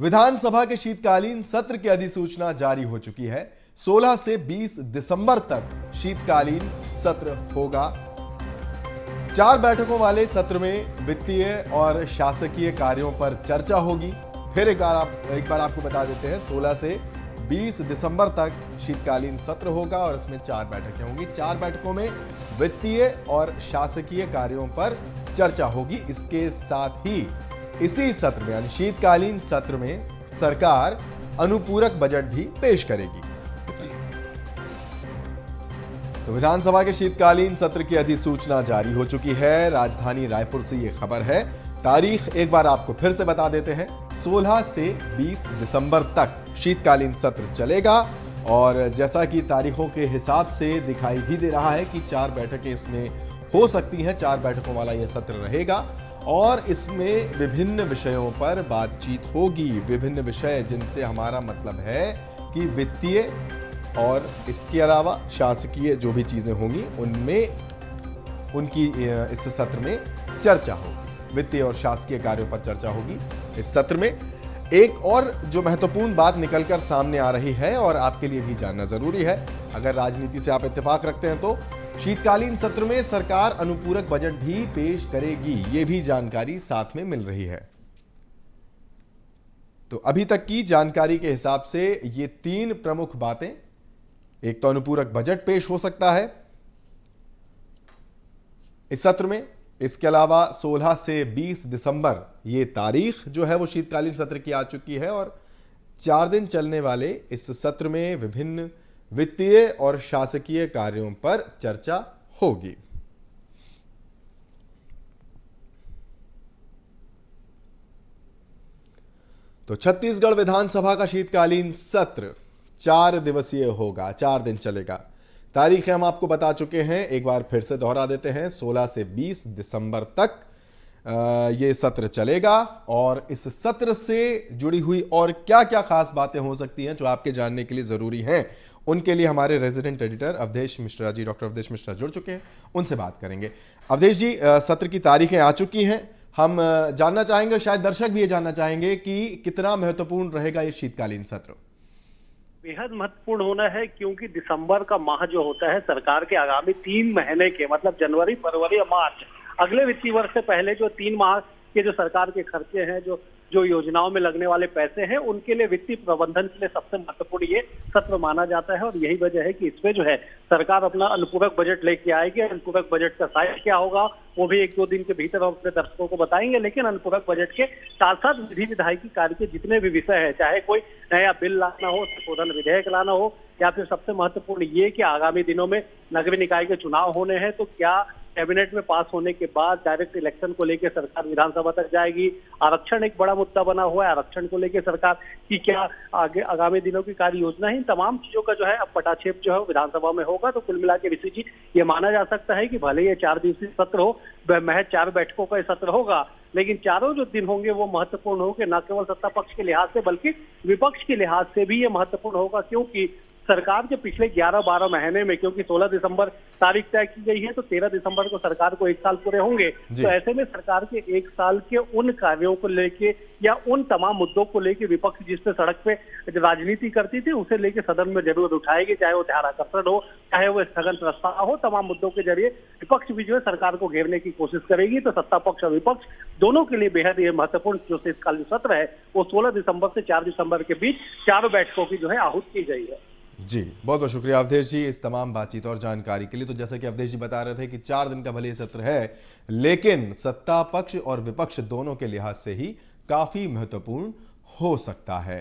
विधानसभा के शीतकालीन सत्र की अधिसूचना जारी हो चुकी है। 16 से 20 दिसंबर तक शीतकालीन सत्र होगा। 4 बैठकों वाले सत्र में वित्तीय और शासकीय कार्यों पर चर्चा होगी। फिर एक बार आपको बता देते हैं, 16 से 20 दिसंबर तक शीतकालीन सत्र होगा और इसमें 4 बैठकें होंगी। 4 बैठकों में वित्तीय और शासकीय कार्यों पर चर्चा होगी। इसके साथ ही इसी सत्र में यानी शीतकालीन सत्र में सरकार अनुपूरक बजट भी पेश करेगी। तो विधानसभा के शीतकालीन सत्र की अधिसूचना जारी हो चुकी है। राजधानी रायपुर से यह खबर है। तारीख एक बार आपको फिर से बता देते हैं, 16 से 20 दिसंबर तक शीतकालीन सत्र चलेगा और जैसा कि तारीखों के हिसाब से दिखाई भी दे रहा है कि 4 बैठकें इसमें हो सकती हैं। 4 बैठकों वाला यह सत्र रहेगा और इसमें विभिन्न विषयों पर बातचीत होगी। विभिन्न विषय जिनसे हमारा मतलब है कि वित्तीय और इसके अलावा शासकीय जो भी चीजें होंगी उनमें उनकी इस सत्र में चर्चा होगी। वित्तीय और शासकीय कार्यों पर चर्चा होगी इस सत्र में। एक और जो महत्वपूर्ण बात निकलकर सामने आ रही है और आपके लिए भी जानना जरूरी है, अगर राजनीति से आप इत्तेफाक रखते हैं तो शीतकालीन सत्र में सरकार अनुपूरक बजट भी पेश करेगी। ये भी जानकारी साथ में मिल रही है। तो अभी तक की जानकारी के हिसाब से ये 3 प्रमुख बातें, एक तो अनुपूरक बजट पेश हो सकता है इस सत्र में। इसके अलावा 16 से 20 दिसंबर ये तारीख जो है वो शीतकालीन सत्र की आ चुकी है और 4 दिन चलने वाले इस सत्र में विभिन्न वित्तीय और शासकीय कार्यों पर चर्चा होगी। तो छत्तीसगढ़ विधानसभा का शीतकालीन सत्र 4 दिवसीय होगा, 4 दिन चलेगा। तारीखें हम आपको बता चुके हैं, एक बार फिर से दोहरा देते हैं। 16 से 20 दिसंबर तक ये सत्र चलेगा और इस सत्र से जुड़ी हुई और क्या क्या खास बातें हो सकती हैं जो आपके जानने के लिए जरूरी हैं, उनके लिए हमारे resident editor Awadhesh Mishra ji, doctor Awadhesh Mishra जुड़ चुके हैं, उनसे बात करेंगे। अवधेश जी, सत्र की तारीखें आ चुकी हैं। हम जानना चाहेंगे, शायद दर्शक भी ये जानना चाहेंगे कि कितना महत्वपूर्ण रहेगा ये शीतकालीन सत्र। बेहद महत्वपूर्ण होना है क्योंकि दिसंबर का माह जो होता है सरकार के आगामी 3 महीने के, मतलब जनवरी, फरवरी और मार्च, अगले वित्तीय वर्ष से पहले जो 3 माह के जो सरकार के खर्चे हैं, जो योजनाओं में लगने वाले पैसे हैं, उनके लिए वित्तीय प्रबंधन के लिए सबसे महत्वपूर्ण ये सत्र माना जाता है। और यही वजह है कि इसमें जो है सरकार अपना अनुपूरक बजट लेके आएगी। अनुपूरक बजट का साइज क्या होगा वो भी 1-2 दिन के भीतर हम अपने दर्शकों को बताएंगे। लेकिन अनुपूरक बजट के साथ साथ विधि विधायी कार्य के जितने भी विषय है, चाहे कोई नया बिल लाना हो, संशोधन विधेयक लाना हो, या फिर सबसे महत्वपूर्ण ये कि आगामी दिनों में नगरीय निकाय के चुनाव होने हैं, तो क्या कैबिनेट में पास होने के बाद डायरेक्ट इलेक्शन को लेकर सरकार विधानसभा तक जाएगी। आरक्षण एक बड़ा मुद्दा बना हुआ है, आरक्षण को लेकर सरकार की क्या आगे आगामी दिनों की कार्य योजना है, इन तमाम चीजों का जो है अब पटाक्षेप जो है विधानसभा में होगा। तो कुल मिला के विशेष जी ये माना जा सकता है कि भले ये 4 दिवसीय सत्र हो, महज 4 बैठकों का सत्र होगा, लेकिन चारों जो दिन होंगे वो महत्वपूर्ण होंगे, न केवल सत्ता पक्ष के लिहाज से बल्कि विपक्ष के लिहाज से भी ये महत्वपूर्ण होगा। क्योंकि सरकार के पिछले 11-12 महीने में, क्योंकि 16 दिसंबर तारीख तय की गई है तो 13 दिसंबर को सरकार को 1 साल पूरे होंगे, तो ऐसे में सरकार के 1 साल के उन कार्यों को लेके या उन तमाम मुद्दों को लेके विपक्ष जिससे सड़क पे राजनीति करती थी उसे लेके सदन में जरूर उठाएगी, चाहे वो ध्यानाकर्षण हो, चाहे वो स्थगन प्रस्ताव हो। तमाम मुद्दों के जरिए विपक्ष भी जो है सरकार को घेरने की कोशिश करेगी। तो सत्ता पक्ष और विपक्ष दोनों के लिए बेहद ये महत्वपूर्ण जो शीतकालीन सत्र है वो 16 दिसंबर से 4 दिसंबर के बीच 4 बैठकों की जो है आहूत की गई है। जी, बहुत बहुत शुक्रिया अवधेश जी इस तमाम बातचीत और जानकारी के लिए। तो जैसा कि अवधेश जी बता रहे थे कि 4 दिन का भले ये सत्र है, लेकिन सत्ता पक्ष और विपक्ष दोनों के लिहाज से ही काफी महत्वपूर्ण हो सकता है।